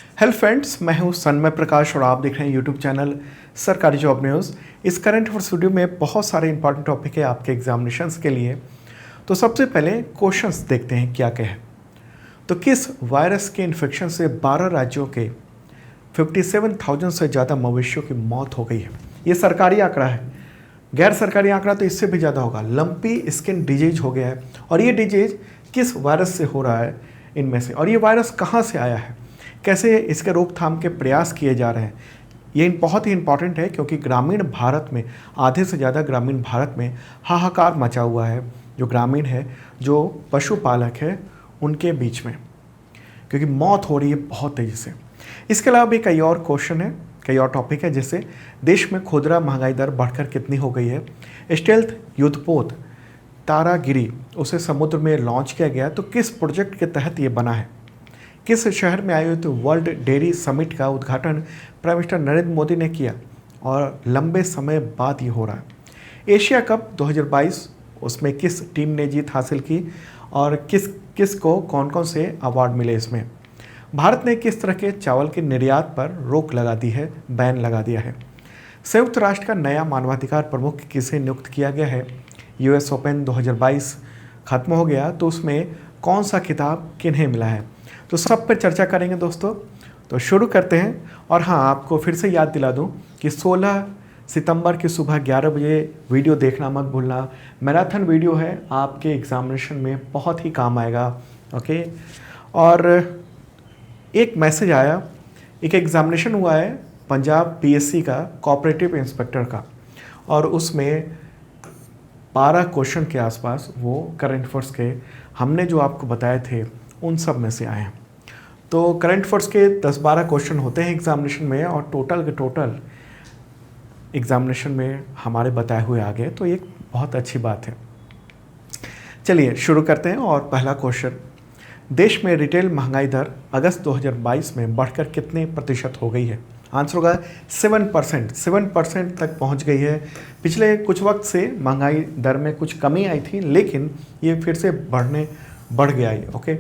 Hello friends, मैं हूं सन्मय प्रकाश और आप देख रहे हैं यूट्यूब चैनल सरकारी जॉब न्यूज़। इस करंट अफेयर्स वीडियो में बहुत सारे इंपॉर्टेंट टॉपिक है आपके एग्जामिनेशंस के लिए। तो सबसे पहले क्वेश्चंस देखते हैं क्या क्या है। तो किस वायरस के इन्फेक्शन से 12 राज्यों के 57,000 से ज़्यादा मवेशियों की मौत हो गई है। ये सरकारी आंकड़ा है, गैर सरकारी आंकड़ा तो इससे भी ज़्यादा होगा। लंपी स्किन डिजीज हो गया है और ये डिजीज किस वायरस से हो रहा है इनमें से, और ये वायरस कहाँ से आया है, कैसे इसके रोकथाम के प्रयास किए जा रहे हैं। ये बहुत ही इंपॉर्टेंट है क्योंकि ग्रामीण भारत में, आधे से ज़्यादा ग्रामीण भारत में हाहाकार मचा हुआ है। जो ग्रामीण है, जो पशुपालक है, उनके बीच में, क्योंकि मौत हो रही है बहुत तेज़ी से। इसके अलावा भी कई और क्वेश्चन है, कई और टॉपिक है, जैसे देश में खुदरा महंगाई दर बढ़कर कितनी हो गई है। स्टेल्थ युद्धपोत तारागिरी, उसे समुद्र में लॉन्च किया गया तो किस प्रोजेक्ट के तहत ये बना है। किस शहर में आयोजित वर्ल्ड डेयरी समिट का उद्घाटन प्राइम मिनिस्टर नरेंद्र मोदी ने किया और लंबे समय बाद ये हो रहा है। एशिया कप 2022, उसमें किस टीम ने जीत हासिल की और किस को कौन कौन से अवार्ड मिले इसमें। भारत ने किस तरह के चावल के निर्यात पर रोक लगा दी है, बैन लगा दिया है। संयुक्त राष्ट्र का नया मानवाधिकार प्रमुख किसे नियुक्त किया गया है। यूएस ओपन 2022 खत्म हो गया तो उसमें कौन सा खिताब किन्हें मिला है। तो सब पर चर्चा करेंगे दोस्तों। तो शुरू करते हैं। और हाँ, आपको फिर से याद दिला दूं कि 16 सितंबर की सुबह 11 बजे वीडियो देखना मत भूलना। मैराथन वीडियो है, आपके एग्जामिनेशन में बहुत ही काम आएगा। ओके। और एक मैसेज आया, एक एग्जामिनेशन हुआ है पंजाब पीएससी का, कोऑपरेटिव इंस्पेक्टर का, और उसमें 12 क्वेश्चन के आसपास वो करंट अफेयर्स के हमने जो आपको बताए थे उन सब में से आए हैं। तो करंट अफेयर्स के 10-12 क्वेश्चन होते हैं एग्जामिनेशन में, और टोटल के टोटल एग्जामिनेशन में हमारे बताए हुए आ गए, तो एक बहुत अच्छी बात है। चलिए शुरू करते हैं। और पहला क्वेश्चन, देश में रिटेल महंगाई दर अगस्त 2022 में बढ़कर कितने प्रतिशत हो गई है। आंसर होगा 7%। 7% तक पहुंच गई है। पिछले कुछ वक्त से महंगाई दर में कुछ कमी आई थी, लेकिन ये फिर से बढ़ गया है। ओके,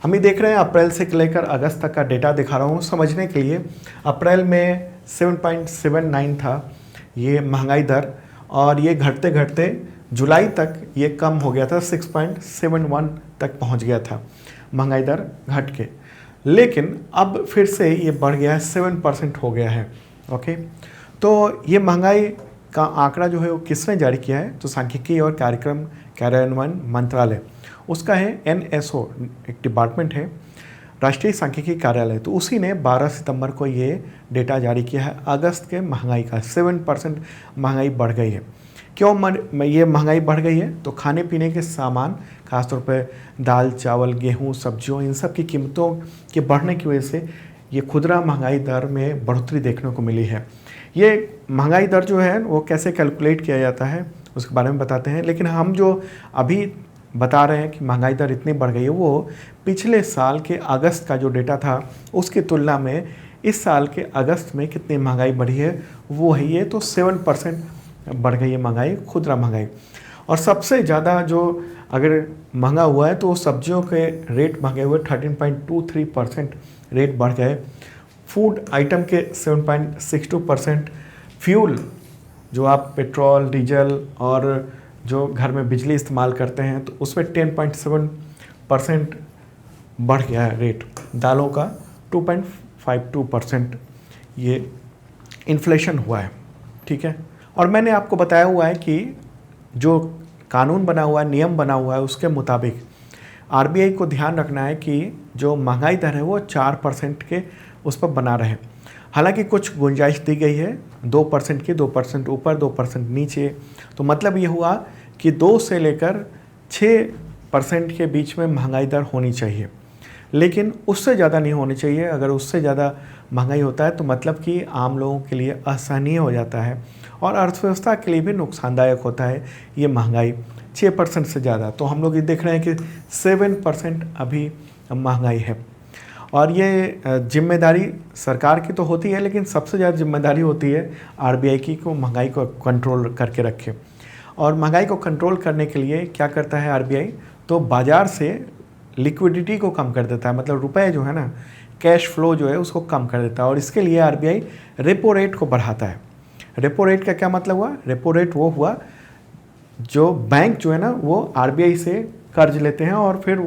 हम ही देख रहे हैं अप्रैल से लेकर अगस्त तक का डेटा दिखा रहा हूँ समझने के लिए। अप्रैल में 7.79 था ये महंगाई दर, और ये घटते घटते जुलाई तक ये कम हो गया था, 6.71 तक पहुँच गया था महंगाई दर घट के, लेकिन अब फिर से ये बढ़ गया है, 7% हो गया है। ओके, तो ये महंगाई का आंकड़ा जो है वो किसने जारी किया है, तो सांख्यिकी और कार्यक्रम कार्यान्वयन मंत्रालय, उसका है NSO, एक डिपार्टमेंट है, राष्ट्रीय सांख्यिकी कार्यालय। तो उसी ने 12 सितंबर को ये डेटा जारी किया है अगस्त के महंगाई का। 7% महंगाई बढ़ गई है। क्यों ये महंगाई बढ़ गई है, तो खाने पीने के सामान, खासतौर पर दाल चावल गेहूं सब्जियों, इन सब की कीमतों के बढ़ने की वजह से ये खुदरा महंगाई दर में बढ़ोतरी देखने को मिली है। ये महंगाई दर जो है वो कैसे कैलकुलेट किया जाता है उसके बारे में बताते हैं, लेकिन हम जो अभी बता रहे हैं कि महंगाई दर इतनी बढ़ गई है, वो पिछले साल के अगस्त का जो डेटा था उसकी तुलना में इस साल के अगस्त में कितनी महंगाई बढ़ी है वो है ये। तो 7% बढ़ गई है महंगाई, खुदरा महंगाई। और सबसे ज़्यादा जो अगर महंगा हुआ है तो सब्जियों के रेट महंगे हुए, 13.23% रेट बढ़ गए। फूड आइटम के 7.62%। फ्यूल, जो आप पेट्रोल डीजल और जो घर में बिजली इस्तेमाल करते हैं, तो उसमें 10.7% बढ़ गया है रेट। दालों का 2.52% ये इन्फ्लेशन हुआ है। ठीक है, और मैंने आपको बताया हुआ है कि जो कानून बना हुआ है, नियम बना हुआ है, उसके मुताबिक RBI को ध्यान रखना है कि जो महंगाई दर है वो 4% के उस पर बना रहे। हालांकि कुछ गुंजाइश दी गई है 2% की, 2% ऊपर 2% नीचे। तो मतलब ये हुआ कि 2 से लेकर 6% के बीच में महंगाई दर होनी चाहिए, लेकिन उससे ज़्यादा नहीं होनी चाहिए। अगर उससे ज़्यादा महंगाई होता है तो मतलब कि आम लोगों के लिए असहनीय हो जाता है और अर्थव्यवस्था के लिए भी नुकसानदायक होता है ये महंगाई 6% से ज़्यादा। तो हम लोग ये देख रहे हैं कि 7% अभी महंगाई है। और ये जिम्मेदारी सरकार की तो होती है, लेकिन सबसे ज़्यादा जिम्मेदारी होती है RBI की, को महंगाई को कंट्रोल करके रखे। और महंगाई को कंट्रोल करने के लिए क्या करता है RBI, तो बाज़ार से लिक्विडिटी को कम कर देता है। मतलब रुपए जो है ना, कैश फ्लो जो है उसको कम कर देता है और इसके लिए आरबीआई रेपो रेट को बढ़ाता है। रेपो रेट का क्या मतलब हुआ? रेपो रेट वो हुआ जो बैंक जो है ना वो आरबीआई से कर्ज लेते हैं और फिर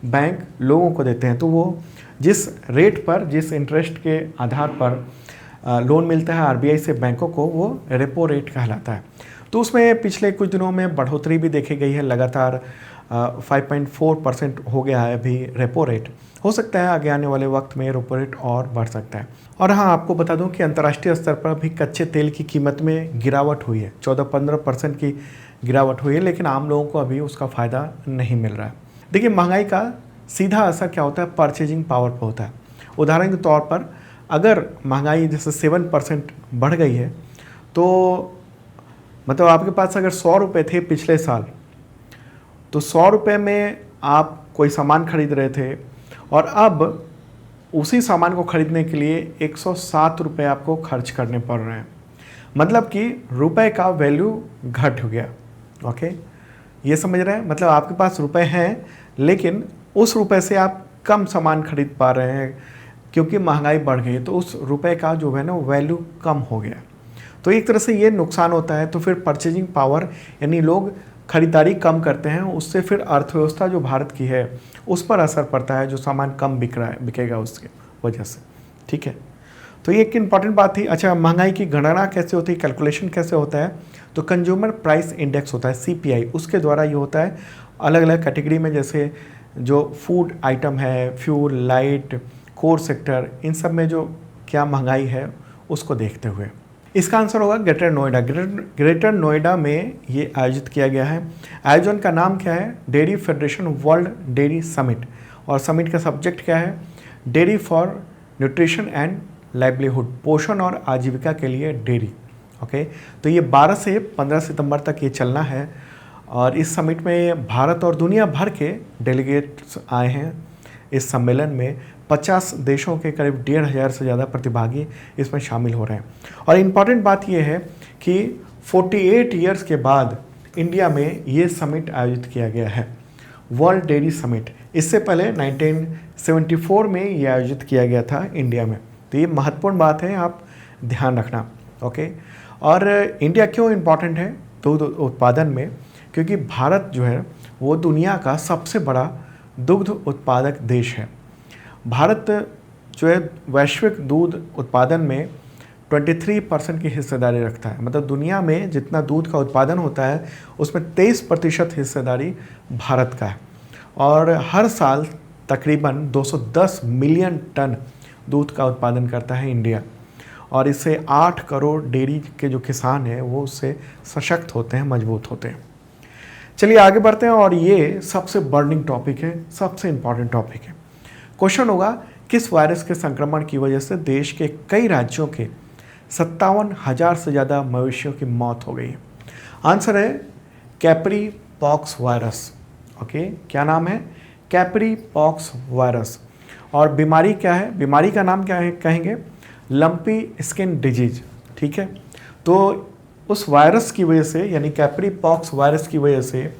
बैंक लोगों को देते हैं, तो वो जिस रेट पर, जिस इंटरेस्ट के आधार पर लोन मिलता है आरबीआई से बैंकों को, वो रेपो रेट कहलाता है। तो उसमें पिछले कुछ दिनों में बढ़ोतरी भी देखी गई है, लगातार 5.4% हो गया है अभी रेपो रेट। हो सकता है आगे आने वाले वक्त में रेपो रेट और बढ़ सकता है। और हाँ, आपको बता दूं कि अंतर्राष्ट्रीय स्तर पर भी कच्चे तेल की कीमत में गिरावट हुई है, 14-15% की गिरावट हुई है, लेकिन आम लोगों को अभी उसका फ़ायदा नहीं मिल रहा है। देखिए, महंगाई का सीधा असर क्या होता है? परचेजिंग पावर पर होता है। उदाहरण के तौर पर अगर महंगाई जैसे 7% बढ़ गई है, तो मतलब आपके पास अगर 100 रुपये थे पिछले साल, तो 100 रुपये में आप कोई सामान खरीद रहे थे और अब उसी सामान को खरीदने के लिए 107 रुपये आपको खर्च करने पड़ रहे हैं। मतलब कि रुपए का वैल्यू घट गया। ओके, ये समझ रहे हैं? मतलब आपके पास रुपए हैं लेकिन उस रुपए से आप कम सामान खरीद पा रहे हैं क्योंकि महंगाई बढ़ गई, तो उस रुपए का जो है ना वैल्यू कम हो गया। तो एक तरह से ये नुकसान होता है। तो फिर परचेजिंग पावर, यानी लोग खरीदारी कम करते हैं, उससे फिर अर्थव्यवस्था जो भारत की है उस पर असर पड़ता है, जो सामान कम बिक रहा है, बिकेगा उसके वजह से। ठीक है, तो ये एक इम्पॉर्टेंट बात थी। अच्छा, महंगाई की गणना कैसे होती है, कैलकुलेशन कैसे होता है? तो कंज्यूमर प्राइस इंडेक्स होता है, सीपीआई, उसके द्वारा ये होता है अलग अलग कैटेगरी में, जैसे जो फूड आइटम है, फ्यूल, लाइट, कोर सेक्टर, इन सब में जो क्या महंगाई है उसको देखते हुए। इसका आंसर होगा ग्रेटर नोएडा। ग्रेटर नोएडा में ये आयोजित किया गया है। आयोजन का नाम क्या है? Dairy federation world dairy summit. और समिट का सब्जेक्ट क्या है? Dairy for nutrition and livelihood, पोषण और आजीविका के लिए डेयरी। ओके, तो ये 12 से 15 सितंबर तक ये चलना है और इस समिट में भारत और दुनिया भर के डेलीगेट्स आए हैं। इस सम्मेलन में 50 देशों के करीब 1,500 से ज़्यादा प्रतिभागी इसमें शामिल हो रहे हैं। और इम्पॉर्टेंट बात यह है कि 48 ईयर्स के बाद इंडिया में ये समिट आयोजित किया गया है, वर्ल्ड डेयरी समिट। इससे पहले 1974 में ये आयोजित किया गया था इंडिया में। तो ये महत्वपूर्ण बात है, आप ध्यान रखना। ओके, और इंडिया क्यों इम्पॉर्टेंट है दुग्ध उत्पादन में? क्योंकि भारत जो है वो दुनिया का सबसे बड़ा दुग्ध उत्पादक देश है। भारत जो है वैश्विक दूध उत्पादन में 23% की हिस्सेदारी रखता है। मतलब दुनिया में जितना दूध का उत्पादन होता है उसमें 23% हिस्सेदारी भारत का है। और हर साल तकरीबन 210 मिलियन टन दूध का उत्पादन करता है इंडिया, और इससे 8 करोड़ डेयरी के जो किसान हैं वो उससे सशक्त होते हैं, मजबूत होते हैं। चलिए आगे बढ़ते हैं, और ये सबसे बर्निंग टॉपिक है, सबसे इम्पॉर्टेंट टॉपिक है। क्वेश्चन होगा, किस वायरस के संक्रमण की वजह से देश के कई राज्यों के 57,000 से ज़्यादा मवेशियों की मौत हो गई है? आंसर है कैपरी पॉक्स वायरस। ओके, क्या नाम है? Capri pox virus. और बीमारी क्या है? बीमारी का नाम क्या है कहेंगे? Lumpy skin disease. ठीक है, तो उस वायरस की वजह से, यानी कैपरी पॉक्स वायरस की वजह से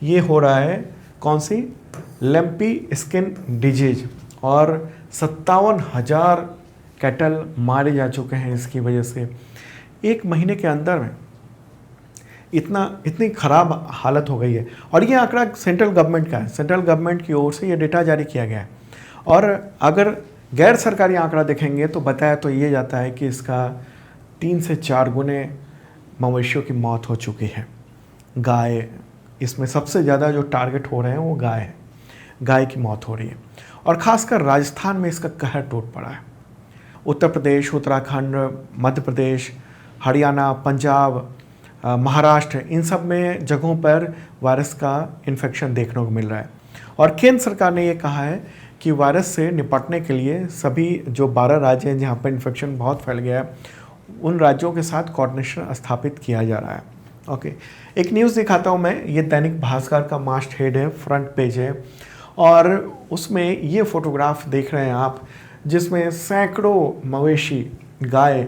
ये हो रहा है, कौन सी? Lumpy skin disease. और 57,000 कैटल मारे जा चुके हैं इसकी वजह से। एक महीने के अंदर में इतनी ख़राब हालत हो गई है। और ये आंकड़ा सेंट्रल गवर्नमेंट का है, सेंट्रल गवर्नमेंट की ओर से ये डेटा जारी किया गया है। और अगर गैर सरकारी आंकड़ा देखेंगे तो बताया तो ये जाता है कि इसका 3 से 4 गुने मवेशियों की मौत हो चुकी है। गाय इसमें सबसे ज़्यादा जो टारगेट हो रहे हैं वो गाय है, गाय की मौत हो रही है। और ख़ासकर राजस्थान में इसका कहर टूट पड़ा है। उत्तर प्रदेश, उत्तराखंड, मध्य प्रदेश, हरियाणा, पंजाब, महाराष्ट्र, इन सब में जगहों पर वायरस का इन्फेक्शन देखने को मिल रहा है। और केंद्र सरकार ने ये कहा है कि वायरस से निपटने के लिए सभी जो 12 राज्य हैं जहाँ पर इन्फेक्शन बहुत फैल गया है, उन राज्यों के साथ कोऑर्डिनेशन स्थापित किया जा रहा है। ओके, एक न्यूज़ दिखाता हूँ मैं। ये दैनिक भास्कर का मास्ट हेड है, फ्रंट पेज है, और उसमें ये फोटोग्राफ देख रहे हैं आप, जिसमें सैकड़ों मवेशी गाय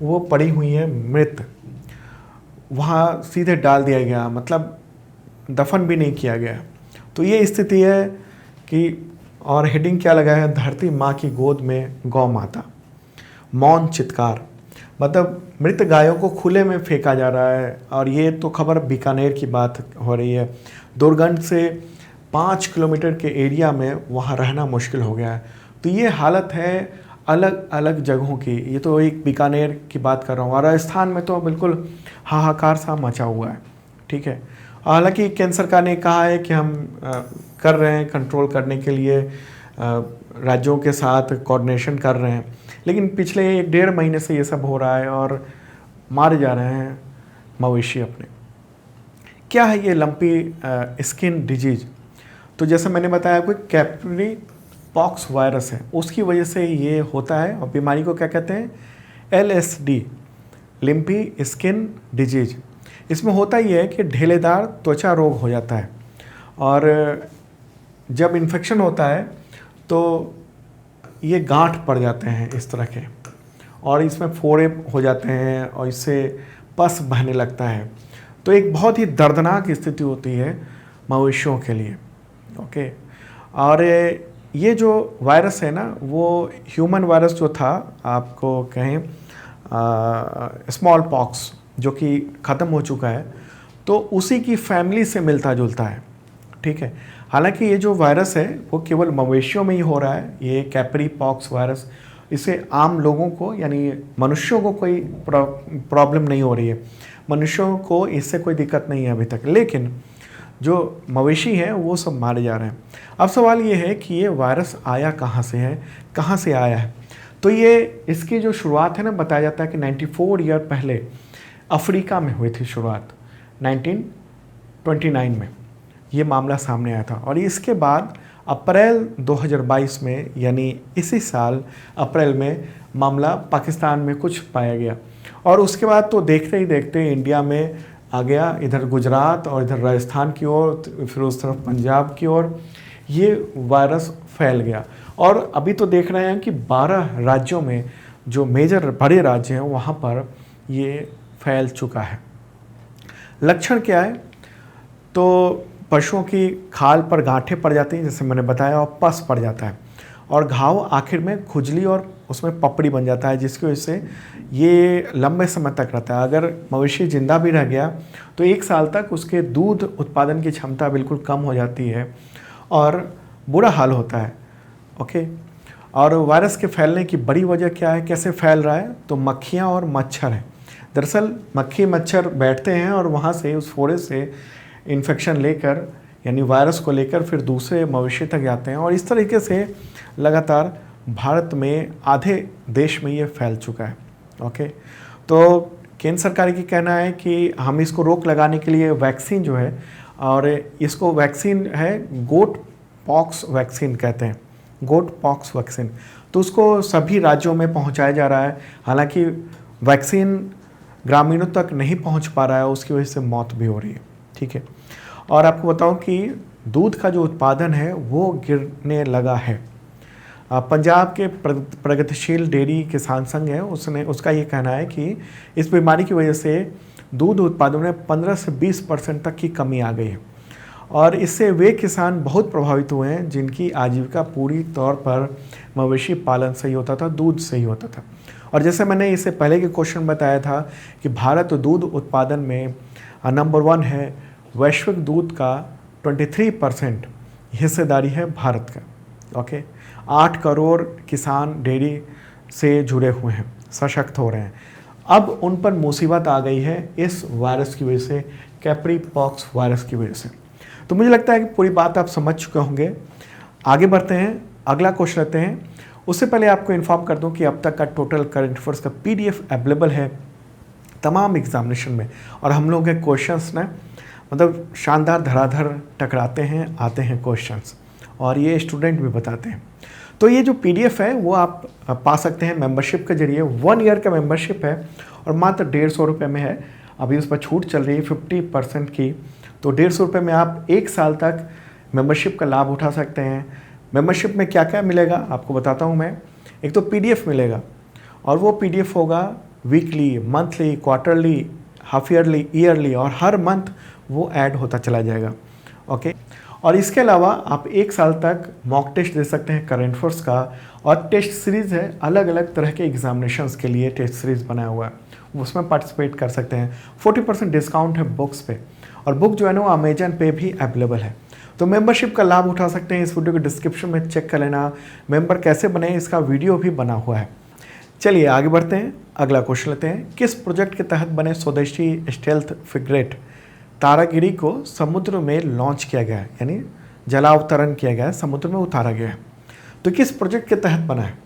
वो पड़ी हुई है मृत, वहाँ सीधे डाल दिया गया, मतलब दफन भी नहीं किया गया। तो ये स्थिति है कि और हेडिंग क्या लगा है, धरती माँ की गोद में गौ माता, मौन चित्कार, मतलब मृत गायों को खुले में फेंका जा रहा है। और ये तो खबर बीकानेर की बात हो रही है। दुर्गंध से 5 किलोमीटर के एरिया में वहाँ रहना मुश्किल हो गया है। तो ये हालत है अलग अलग जगहों की। ये तो एक बीकानेर की बात कर रहा हूँ, और राजस्थान में तो बिल्कुल हाहाकार सा मचा हुआ है। ठीक है, हालांकि केंद्र सरकार ने कहा है कि हम कर रहे हैं, कंट्रोल करने के लिए राज्यों के साथ कोऑर्डिनेशन कर रहे हैं, लेकिन पिछले 1-1.5 महीने से ये सब हो रहा है और मारे जा रहे हैं मवेशी अपने। क्या है ये लंपी स्किन डिजीज? तो जैसे मैंने बताया, कोई कैप्री पॉक्स वायरस है, उसकी वजह से ये होता है। और बीमारी को क्या कहते हैं, LSD, लिम्पी स्किन डिजीज। इसमें होता ही है कि ढेलेदार त्वचा रोग हो जाता है, और जब इन्फेक्शन होता है तो ये गांठ पड़ जाते हैं इस तरह के, और इसमें फोड़े हो जाते हैं और इससे पस बहने लगता है। तो एक बहुत ही दर्दनाक स्थिति होती है मवेशियों के लिए। ओके, और ये जो वायरस है ना, वो ह्यूमन वायरस जो था, आपको कहें स्मॉल पॉक्स, जो कि ख़त्म हो चुका है, तो उसी की फैमिली से मिलता जुलता है। ठीक है, हालांकि ये जो वायरस है वो केवल मवेशियों में ही हो रहा है, ये कैप्री पॉक्स वायरस। इससे आम लोगों को यानी मनुष्यों को कोई प्रॉब्लम नहीं हो रही है, मनुष्यों को इससे कोई दिक्कत नहीं है अभी तक, लेकिन जो मवेशी हैं वो सब मारे जा रहे हैं। अब सवाल ये है कि ये वायरस आया कहाँ से है, कहाँ से आया है? तो ये इसकी जो शुरुआत है ना, बताया जाता है कि 94 ईयर पहले अफ्रीका में हुई थी शुरुआत, 1929 में ये मामला सामने आया था। और इसके बाद अप्रैल 2022 में, यानी इसी साल अप्रैल में, मामला पाकिस्तान में कुछ पाया गया। और उसके बाद तो देखते ही देखते इंडिया में आ गया, इधर गुजरात और इधर राजस्थान की ओर, फिर उस तरफ पंजाब की ओर ये वायरस फैल गया। और अभी तो देख रहे हैं कि 12 राज्यों में, जो मेजर बड़े राज्य हैं, वहाँ पर ये फैल चुका है। लक्षण क्या है? तो पशुओं की खाल पर गांठें पड़ जाती हैं, जैसे मैंने बताया, और पस पड़ जाता है, और घाव आखिर में खुजली और उसमें पपड़ी बन जाता है, जिसकी वजह से ये लंबे समय तक रहता है। अगर मवेशी जिंदा भी रह गया तो 1 साल तक उसके दूध उत्पादन की क्षमता बिल्कुल कम हो जाती है और बुरा हाल होता है। ओके, और वायरस के फैलने की बड़ी वजह क्या है, कैसे फैल रहा है? तो मक्खियाँ और मच्छर हैं। दरअसल मक्खी मच्छर बैठते हैं और वहाँ से, उस फोड़े से इन्फेक्शन लेकर, यानी वायरस को लेकर फिर दूसरे मवेशी तक जाते हैं, और इस तरीके से लगातार भारत में आधे देश में ये फैल चुका है। ओके, तो केंद्र सरकार की कहना है कि हम इसको रोक लगाने के लिए वैक्सीन जो है, और इसको वैक्सीन है गोट पॉक्स वैक्सीन कहते हैं, गोट पॉक्स वैक्सीन, तो उसको सभी राज्यों में पहुंचाया जा रहा है। हालांकि वैक्सीन ग्रामीणों तक नहीं पहुंच पा रहा है, उसकी वजह से मौत भी हो रही है। ठीक है, और आपको बताऊं कि दूध का जो उत्पादन है वो गिरने लगा है। पंजाब के प्रगतिशील डेयरी किसान संघ है, उसका ये कहना है कि इस बीमारी की वजह से दूध उत्पादन में 15 से 20% तक की कमी आ गई है, और इससे वे किसान बहुत प्रभावित हुए हैं जिनकी आजीविका पूरी तौर पर मवेशी पालन से ही होता था, दूध से ही होता था। और जैसे मैंने इससे पहले के क्वेश्चन बताया था कि भारत दूध उत्पादन में नंबर 1 है, वैश्विक दूध का 23% हिस्सेदारी है भारत का। ओके, 8 करोड़ किसान डेयरी से जुड़े हुए हैं, सशक्त हो रहे हैं। अब उन पर मुसीबत आ गई है इस वायरस की वजह से, कैप्री पॉक्स वायरस की वजह से। तो मुझे लगता है कि पूरी बात आप समझ चुके होंगे। आगे बढ़ते हैं, अगला क्वेश्चन लेते हैं। उससे पहले आपको इन्फॉर्म कर दूं कि अब तक का टोटल करंट अफेयर्स का PDF अवेलेबल है तमाम एग्जामिनेशन में, और हम लोग के क्वेश्चंस ना मतलब शानदार धराधर टकराते हैं, आते हैं क्वेश्चंस, और ये स्टूडेंट भी बताते हैं। तो ये जो PDF है वो आप पा सकते हैं मेंबरशिप के जरिए। 1 ईयर का मेंबरशिप है और मात्र 150 रुपये में है। अभी उस पर छूट चल रही है 50% की, तो 150 रुपये में आप 1 साल तक मेंबरशिप का लाभ उठा सकते हैं। मेंबरशिप में क्या क्या मिलेगा आपको बताता हूँ मैं। एक तो PDF मिलेगा, और वो PDF होगा weekly, monthly, quarterly, half yearly, yearly, और हर मंथ वो ऐड होता चला जाएगा। ओके, और इसके अलावा आप 1 साल तक मॉक टेस्ट दे सकते हैं करंट फोर्स का, और टेस्ट सीरीज़ है, अलग अलग तरह के एग्जामिनेशंस के लिए टेस्ट सीरीज़ बनाया हुआ है, उसमें पार्टिसिपेट कर सकते हैं। 40% डिस्काउंट है बुक्स पे, और बुक जो है ना वो अमेजन पे भी अवेलेबल है। तो मेंबरशिप का लाभ उठा सकते हैं। इस वीडियो के डिस्क्रिप्शन में चेक कर लेना, मेंबर कैसे बने इसका वीडियो भी बना हुआ है। चलिए आगे बढ़ते हैं, अगला क्वेश्चन लेते हैं। किस प्रोजेक्ट के तहत बने स्वदेशी स्टेल्थ फ्रिगेट तारागिरी को समुद्र में लॉन्च किया गया है, यानी जलावतरण किया गया है, समुद्र में उतारा गया है। तो किस प्रोजेक्ट के तहत बना है?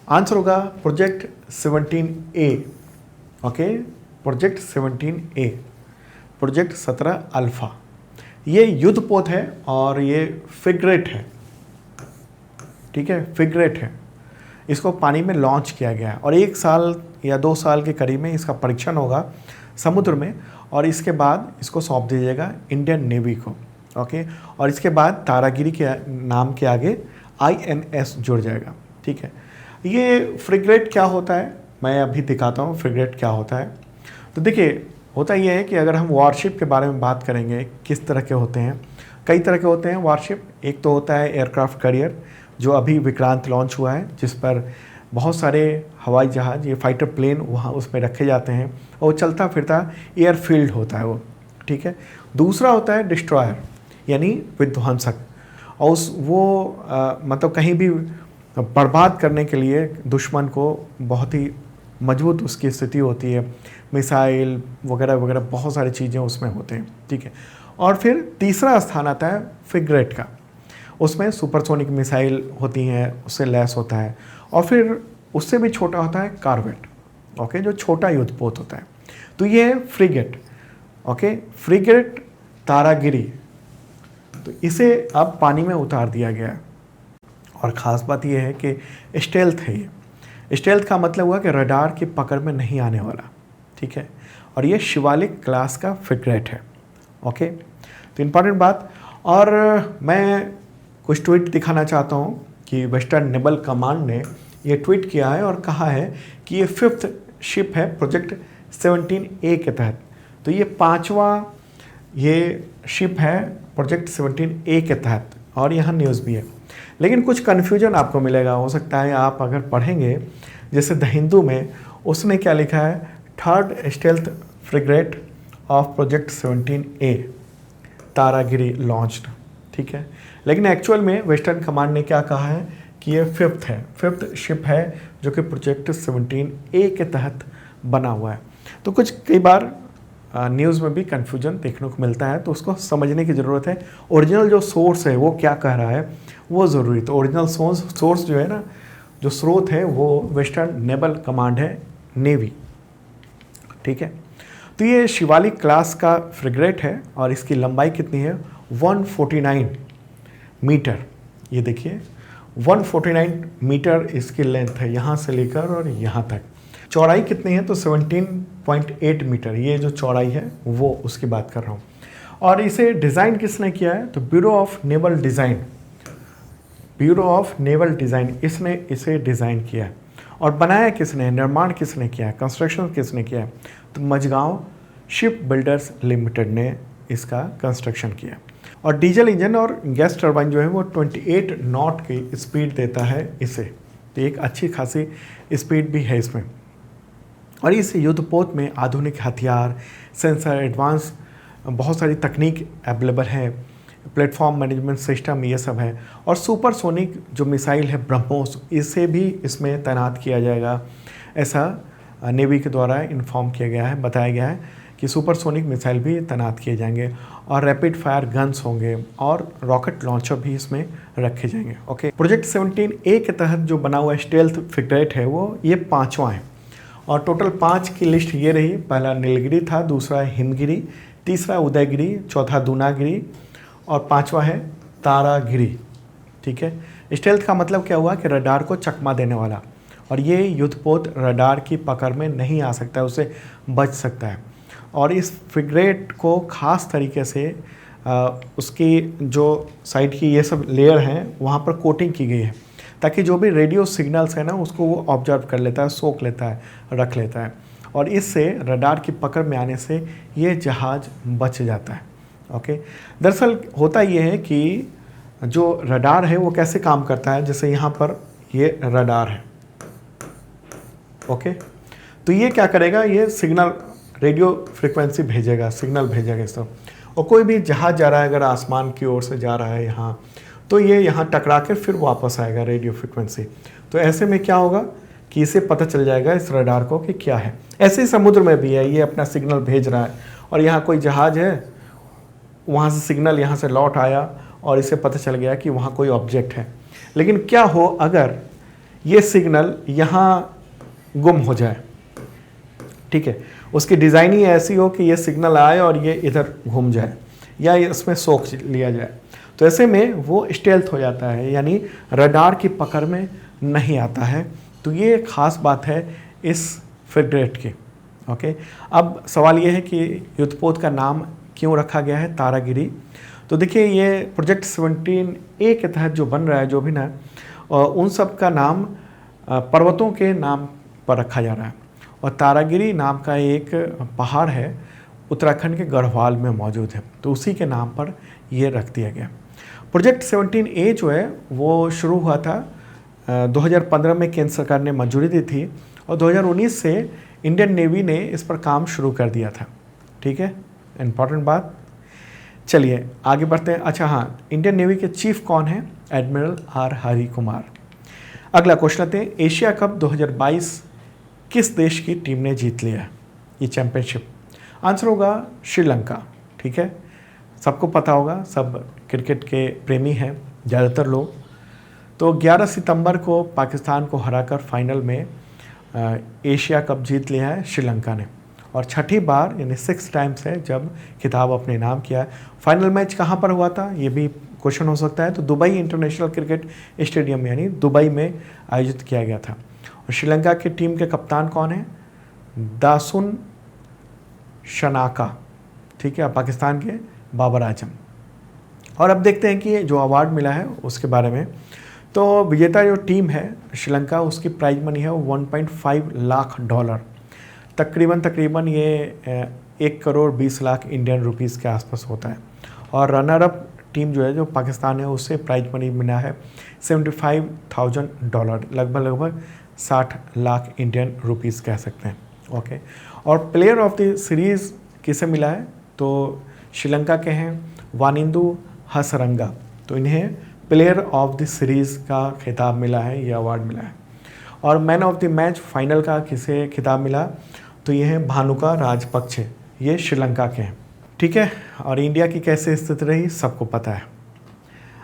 आंसर होगा project 17A। Okay, project 17A, project 17 alpha. ये युद्धपोत है और ये फ्रिगेट है, ठीक है, फ्रिगेट है। इसको पानी में लॉन्च किया गया है और 1 साल या 2 साल के करीब में इसका परीक्षण होगा समुद्र में, और इसके बाद इसको सौंप दीजिएगा इंडियन नेवी को। ओके, और इसके बाद तारागिरी के नाम के आगे INS जुड़ जाएगा, ठीक है। ये फ्रिगेट क्या होता है मैं अभी दिखाता हूँ, फ्रिगेट क्या होता है। तो देखिए, होता ये है कि अगर हम वारशिप के बारे में बात करेंगे, किस तरह के होते हैं, कई तरह के होते हैं वारशिप। एक तो होता है एयरक्राफ्ट कैरियर, जो अभी विक्रांत लॉन्च हुआ है, जिस पर बहुत सारे हवाई जहाज़, ये फाइटर प्लेन वहाँ उसमें रखे जाते हैं और चलता फिरता एयरफील्ड होता है वो, ठीक है। दूसरा होता है डिस्ट्रॉयर, यानी विध्वंसक, और मतलब कहीं भी बर्बाद करने के लिए दुश्मन को बहुत ही मजबूत उसकी स्थिति होती है, मिसाइल वगैरह वगैरह बहुत सारी चीज़ें उसमें होते हैं, ठीक है। और फिर तीसरा स्थान आता है फ्रिगेट का, उसमें सुपरसोनिक मिसाइल होती हैं, उससे लैस होता है। और फिर उससे भी छोटा होता है कॉर्वेट, ओके, जो छोटा युद्धपोत होता है। तो ये है फ्रिगेट, ओके, फ्रिगेट तारागिरी। तो इसे अब पानी में उतार दिया गया है, और ख़ास बात यह है कि स्टेल्थ है ये। स्टेल्थ का मतलब हुआ कि रडार की पकड़ में नहीं आने वाला, ठीक है। और ये शिवालिक क्लास का फ्रिगेट है, ओके। तो इम्पॉर्टेंट बात, और मैं कुछ ट्वीट दिखाना चाहता हूँ कि वेस्टर्न नेवल कमांड ने ये ट्वीट किया है और कहा है कि ये 5th शिप है प्रोजेक्ट 17A के तहत। तो ये 5वां ये शिप है प्रोजेक्ट 17A के तहत, और यहाँ न्यूज़ भी है। लेकिन कुछ कन्फ्यूजन आपको मिलेगा, हो सकता है आप अगर पढ़ेंगे, जैसे द हिंदू में उसने क्या लिखा है, 3rd stealth frigate of project 17A Taragiri launched, ठीक है। लेकिन एक्चुअल में वेस्टर्न कमांड ने क्या कहा है कि ये 5th शिप है जो कि प्रोजेक्ट 17A के तहत बना हुआ है। तो कुछ कई बार न्यूज़ में भी कन्फ्यूजन देखने को मिलता है, तो उसको समझने की ज़रूरत है। ओरिजिनल जो सोर्स है वो क्या कह रहा है वो ज़रूरी। तो ओरिजिनल सोर्स जो है ना, जो स्रोत है वो वेस्टर्न नेवल कमांड है, नेवी, ठीक है। तो ये शिवालिक क्लास का फ्रिगेट है और इसकी लंबाई कितनी है, 149 मीटर। ये देखिए 149 मीटर इसकी लेंथ है, यहाँ से लेकर और यहाँ तक। चौड़ाई कितनी है, तो 17.8 मीटर, ये जो चौड़ाई है वो उसकी बात कर रहा हूँ। और इसे डिज़ाइन किसने किया है, तो ब्यूरो ऑफ नेवल डिज़ाइन इसने इसे डिज़ाइन किया है। और बनाया किसने, निर्माण किसने किया है, कंस्ट्रक्शन किसने किया है, तो मझगांव शिप बिल्डर्स लिमिटेड ने इसका कंस्ट्रक्शन किया। और डीजल इंजन और गैस टरबाइन जो है वो 28 नॉट की स्पीड देता है इसे, तो एक अच्छी खासी स्पीड भी है इसमें। और इस युद्धपोत में आधुनिक हथियार, सेंसर, एडवांस बहुत सारी तकनीक अवेलेबल है, प्लेटफॉर्म मैनेजमेंट सिस्टम ये सब है। और सुपरसोनिक जो मिसाइल है ब्रह्मोस, इसे भी इसमें तैनात किया जाएगा, ऐसा नेवी के द्वारा इन्फॉर्म किया गया है, बताया गया है कि सुपरसोनिक मिसाइल भी तैनात किए जाएंगे, और रैपिड फायर गन्स होंगे, और रॉकेट लॉन्चर भी इसमें रखे जाएंगे, ओके। प्रोजेक्ट 17A के तहत जो बना हुआ स्टेल्थ फ्रिगेट है वो ये 5वां है, और टोटल 5 की लिस्ट ये रही। पहला नीलगिरी था, दूसरा हिमगिरी, तीसरा उदयगिरी, चौथा दूनागिरी, और 5वां है तारागिरी, ठीक है। स्टेल्थ का मतलब क्या हुआ कि रडार को चकमा देने वाला, और ये युद्धपोत रडार की पकड़ में नहीं आ सकता है, उसे बच सकता है। और इस फ्रिगेट को ख़ास तरीके से उसकी जो साइड की ये सब लेयर हैं वहाँ पर कोटिंग की गई है, ताकि जो भी रेडियो सिग्नल्स है ना उसको वो ऑब्जर्व कर लेता है, सोख लेता है, रख लेता है, और इससे रडार की पकड़ में आने से ये जहाज़ बच जाता है, ओके, दरअसल होता ये है कि जो रडार है वो कैसे काम करता है, जैसे यहाँ पर ये रडार है। ओके, तो ये क्या करेगा, ये सिग्नल रेडियो फ्रिक्वेंसी भेजेगा, सिग्नल भेजेगा इस तरफ, और कोई भी जहाज जा रहा है अगर आसमान की ओर से जा रहा है यहाँ, तो ये यहाँ टकरा के फिर वापस आएगा रेडियो फ्रिक्वेंसी। तो ऐसे में क्या होगा कि इसे पता चल जाएगा इस रडार को कि क्या है। ऐसे ही समुद्र में भी है, ये अपना सिग्नल भेज रहा है और यहाँ कोई जहाज है, वहाँ से सिग्नल यहाँ से लौट आया और इसे पता चल गया कि वहाँ कोई ऑब्जेक्ट है। लेकिन क्या हो अगर ये सिग्नल यहाँ गुम हो जाए, ठीक है, उसकी डिज़ाइन ही ऐसी हो कि ये सिग्नल आए और ये इधर घूम जाए या इसमें सोख लिया जाए, तो ऐसे में वो स्टेल्थ हो जाता है, यानी रडार की पकड़ में नहीं आता है। तो ये खास बात है इस फ्रिगेट की। ओके, अब सवाल ये है कि युद्धपोत का नाम क्यों रखा गया है तारागिरी। तो देखिए, ये प्रोजेक्ट 17A के तहत जो बन रहा है, जो भी ना, उन सब का नाम पर्वतों के नाम पर रखा जा रहा है, और तारागिरी नाम का एक पहाड़ है उत्तराखंड के गढ़वाल में मौजूद है, तो उसी के नाम पर ये रख दिया गया। प्रोजेक्ट 17A जो है वो शुरू हुआ था 2015 में, केंद्र सरकार ने मंजूरी दी थी, और 2019 से इंडियन नेवी ने इस पर काम शुरू कर दिया था। ठीक है, इम्पॉर्टेंट बात। चलिए आगे बढ़ते हैं। अच्छा हाँ, इंडियन नेवी के चीफ कौन है? Admiral R Hari Kumar. अगला क्वेश्चन लेते हैं, एशिया कप 2022 किस देश की टीम ने जीत लिया है ये चैंपियनशिप? आंसर होगा श्रीलंका। ठीक है, सबको पता होगा, सब क्रिकेट के प्रेमी हैं ज़्यादातर लोग। तो 11 सितंबर को पाकिस्तान को हराकर फाइनल में एशिया कप जीत लिया है श्रीलंका ने, और छठी बार यानी 6 टाइम्स है जब खिताब अपने नाम किया है। फाइनल मैच कहाँ पर हुआ था ये भी क्वेश्चन हो सकता है, तो दुबई इंटरनेशनल क्रिकेट स्टेडियम यानी दुबई में आयोजित किया गया था। और श्रीलंका की टीम के कप्तान कौन है? दासुन शनाका। ठीक है, पाकिस्तान के बाबर आजम। और अब देखते हैं कि जो अवार्ड मिला है उसके बारे में। तो विजेता जो टीम है श्रीलंका, उसकी प्राइज मनी है 1.5 लाख डॉलर, तकरीबन ये 1 करोड़ 20 लाख इंडियन रुपीस के आसपास होता है। और रनर अप टीम जो है, जो पाकिस्तान है, उससे प्राइज मनी मिला है 75,000 डॉलर, लगभग 60 लाख इंडियन रुपीस कह सकते हैं। ओके, और प्लेयर ऑफ द सीरीज़ किसे मिला है? तो श्रीलंका के हैं वानिंदु हसरंगा, तो इन्हें प्लेयर ऑफ द सीरीज़ का खिताब मिला है, ये अवार्ड मिला है। और man of the match final का किसे खिताब मिला? तो ये है भानुका राजपक्षे, ये श्रीलंका के हैं। ठीक है, और इंडिया की कैसे स्थिति रही सबको पता है।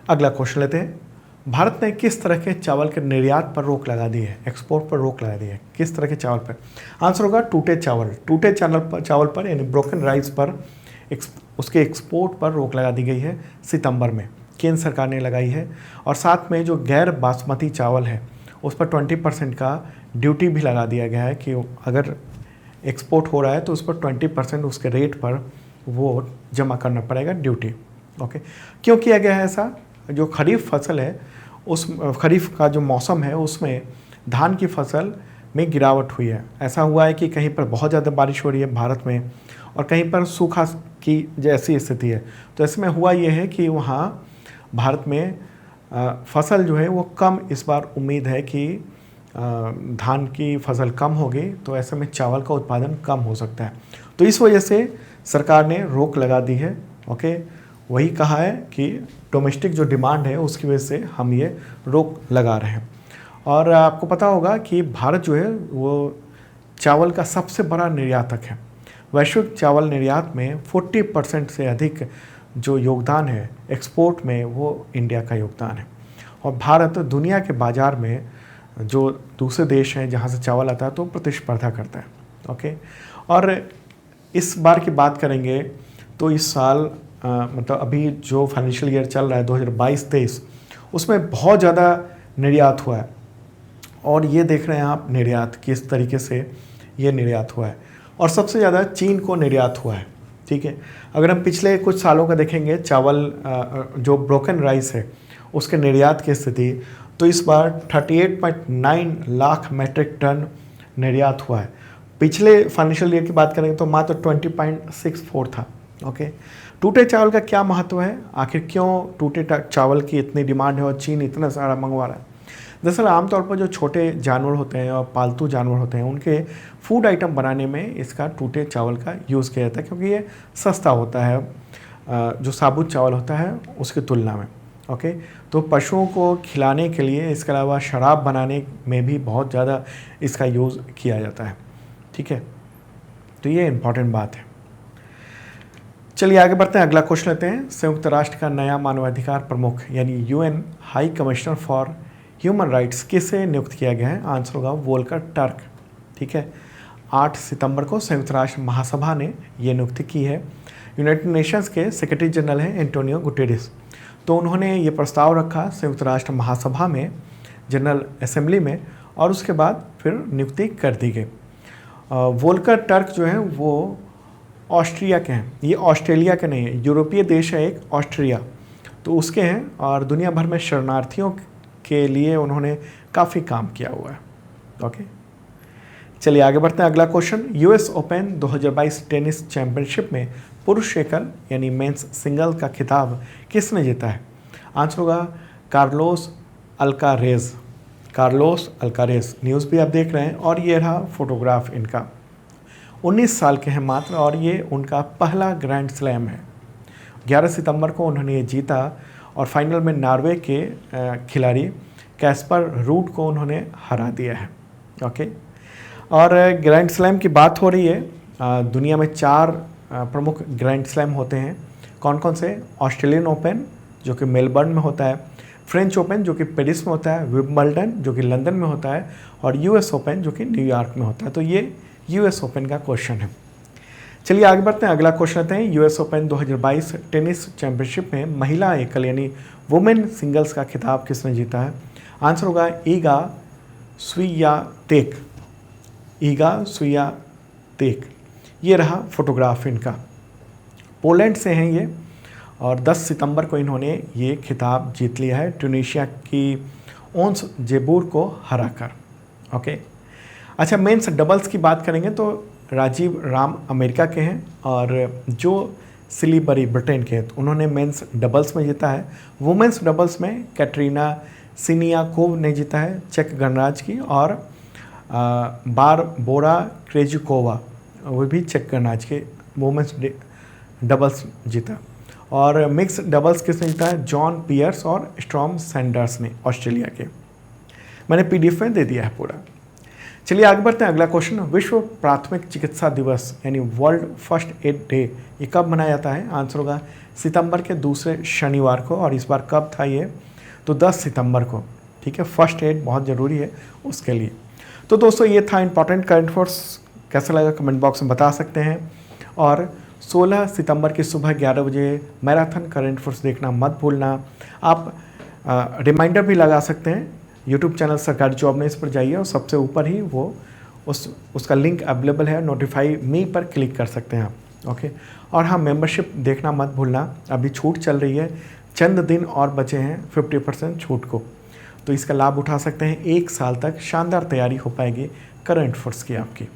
अगला क्वेश्चन लेते हैं, भारत ने किस तरह के चावल के निर्यात पर रोक लगा दी है, एक्सपोर्ट पर रोक लगा दी है? किस तरह के चावल पर? आंसर होगा टूटे चावल। टूटे चावल पर यानी ब्रोकन राइस पर उसके एक्सपोर्ट पर रोक लगा दी गई है सितंबर में, केंद्र सरकार ने लगाई है। और साथ में जो गैर बासमती चावल है उस पर 20% का ड्यूटी भी लगा दिया गया है कि अगर एक्सपोर्ट हो रहा है तो उस पर 20% उसके रेट पर वो जमा करना पड़ेगा ड्यूटी। ओके, क्यों किया गया है ऐसा? जो खरीफ फसल है, उस खरीफ का जो मौसम है उसमें धान की फसल में गिरावट हुई है। ऐसा हुआ है कि कहीं पर बहुत ज़्यादा बारिश हो रही है भारत में और कहीं पर सूखा की जैसी स्थिति है। तो इसमें हुआ ये है कि वहाँ भारत में फसल जो है वो कम, इस बार उम्मीद है कि धान की फसल कम होगी, तो ऐसे में चावल का उत्पादन कम हो सकता है। तो इस वजह से सरकार ने रोक लगा दी है। ओके, वही कहा है कि डोमेस्टिक जो डिमांड है उसकी वजह से हम ये रोक लगा रहे हैं। और आपको पता होगा कि भारत जो है वो चावल का सबसे बड़ा निर्यातक है। वैश्विक चावल निर्यात में 40% से अधिक जो योगदान है एक्सपोर्ट में, वो इंडिया का योगदान है। और भारत दुनिया के बाज़ार में जो दूसरे देश हैं जहाँ से चावल आता है तो प्रतिस्पर्धा करता है। ओके, और इस बार की बात करेंगे तो इस साल मतलब अभी जो फाइनेंशियल ईयर चल रहा है 2022-23, उसमें बहुत ज़्यादा निर्यात हुआ है। और ये देख रहे हैं आप निर्यात किस तरीके से ये निर्यात हुआ है, और सबसे ज़्यादा चीन को निर्यात हुआ है। ठीक है, अगर हम पिछले कुछ सालों का देखेंगे चावल जो ब्रोकन राइस है उसके निर्यात की स्थिति, तो इस बार 38.9 लाख मेट्रिक टन निर्यात हुआ है। पिछले फाइनेंशियल ईयर की बात करेंगे तो मात्र 20.64 था। ओके, टूटे चावल का क्या महत्व है, आखिर क्यों टूटे चावल की इतनी डिमांड है और चीन इतना सारा मंगवा रहा है। दरअसल आमतौर पर जो छोटे जानवर होते हैं और पालतू जानवर होते हैं उनके फूड आइटम बनाने में इसका टूटे चावल का यूज़ किया जाता है, क्योंकि ये सस्ता होता है जो साबुत चावल होता है उसकी तुलना में। ओके, तो पशुओं को खिलाने के लिए, इसके अलावा शराब बनाने में भी बहुत ज़्यादा इसका यूज़ किया जाता है। ठीक है, तो ये इम्पॉर्टेंट बात है। चलिए आगे बढ़ते हैं, अगला क्वेश्चन लेते हैं। संयुक्त राष्ट्र का नया मानवाधिकार प्रमुख यानी UN high commissioner for human rights किसे नियुक्त किया गया है? आंसर होगा वोल्कर टर्क। ठीक है, 8 सितंबर को संयुक्त राष्ट्र महासभा ने ये नियुक्ति की है। यूनाइटेड नेशंस के सेक्रेटरी जनरल हैं एंटोनियो गुटेरेस, तो उन्होंने ये प्रस्ताव रखा संयुक्त राष्ट्र महासभा में, जनरल असेंबली में, और उसके बाद फिर नियुक्ति कर दी गई। वोल्कर टर्क जो हैं वो ऑस्ट्रिया के हैं, ये ऑस्ट्रेलिया के नहीं है, यूरोपीय देश है एक ऑस्ट्रिया, तो उसके हैं, और दुनिया भर में शरणार्थियों के लिए उन्होंने काफ़ी काम किया हुआ है। ओके, चलिए आगे बढ़ते हैं, अगला question. US open 2022 tennis championship में पुरुष एकल यानी मेंस सिंगल का खिताब किसने जीता है? आंसर होगा Carlos Alcaraz. Carlos Alcaraz, news भी आप देख रहे हैं, और ये रहा फोटोग्राफ इनका। 19 साल के हैं मात्र, और ये उनका पहला ग्रैंड स्लैम है। 11 सितंबर को उन्होंने ये जीता, और फाइनल में नॉर्वे के खिलाड़ी कैस्पर रूड को उन्होंने हरा दिया है। ओके, और ग्रैंड स्लैम की बात हो रही है, दुनिया में 4 प्रमुख ग्रैंड स्लैम होते हैं। कौन कौन से? ऑस्ट्रेलियन ओपन जो कि मेलबर्न में होता है, फ्रेंच ओपन जो कि पेरिस में होता है, विंबलडन जो कि लंदन में होता है, और यूएस ओपन जो कि न्यूयॉर्क में होता है। तो ये यूएस ओपन का क्वेश्चन है। चलिए आगे बढ़ते हैं, अगला क्वेश्चन लेते हैं। यूएस ओपन 2022 टेनिस चैंपियनशिप में महिला एकल यानी वुमेन सिंगल्स का खिताब किसने जीता है? आंसर होगा ईगा स्वियातेक। ईगा स्वियातेक, ये रहा फोटोग्राफ इनका। पोलैंड से हैं ये, और 10 सितंबर को इन्होंने ये खिताब जीत लिया है ट्यूनीशिया की ओंस जेबूर को हराकर। ओके, अच्छा, मेंस डबल्स की बात करेंगे तो राजीव राम अमेरिका के हैं, और जो सिलीबरी ब्रिटेन के हैं, तो उन्होंने मेंस डबल्स में जीता है। वुमेंस डबल्स में कैटरीना सिनियाकोव ने जीता है चेक गणराज्य की, और बारबोरा क्रेजिकोवा वो भी चेक गणराज्य के वुमेंस डबल्स जीता। और मिक्स डबल्स किसने जीता है? जॉन पियर्स और स्टॉर्म सैंडर्स ने, ऑस्ट्रेलिया के। मैंने पीडीएफ में दे दिया है पूरा। चलिए आगे बढ़ते हैं, अगला क्वेश्चन। विश्व प्राथमिक चिकित्सा दिवस यानी वर्ल्ड फर्स्ट एड डे ये कब मनाया जाता है? आंसर होगा सितंबर के दूसरे शनिवार को, और इस बार कब था ये? तो 10 सितंबर को। ठीक है, फर्स्ट एड बहुत ज़रूरी है उसके लिए। तो दोस्तों ये था इंपॉर्टेंट करंट अफेयर्स। कैसा लगा कमेंट बॉक्स में बता सकते हैं, और 16 सितंबर की सुबह 11 बजे मैराथन करंट अफेयर्स देखना मत भूलना। आप रिमाइंडर भी लगा सकते हैं, यूट्यूब चैनल सरकारी जॉब न्यूज़ पर जाइए, और सबसे ऊपर ही वो उसका लिंक अवेलेबल है, नोटिफाई मी पर क्लिक कर सकते हैं आप। ओके, और हाँ, मेंबरशिप देखना मत भूलना, अभी छूट चल रही है, चंद दिन और बचे हैं 50% छूट को, तो इसका लाभ उठा सकते हैं। 1 साल तक शानदार तैयारी हो पाएगी करंट अफेयर्स की आपकी।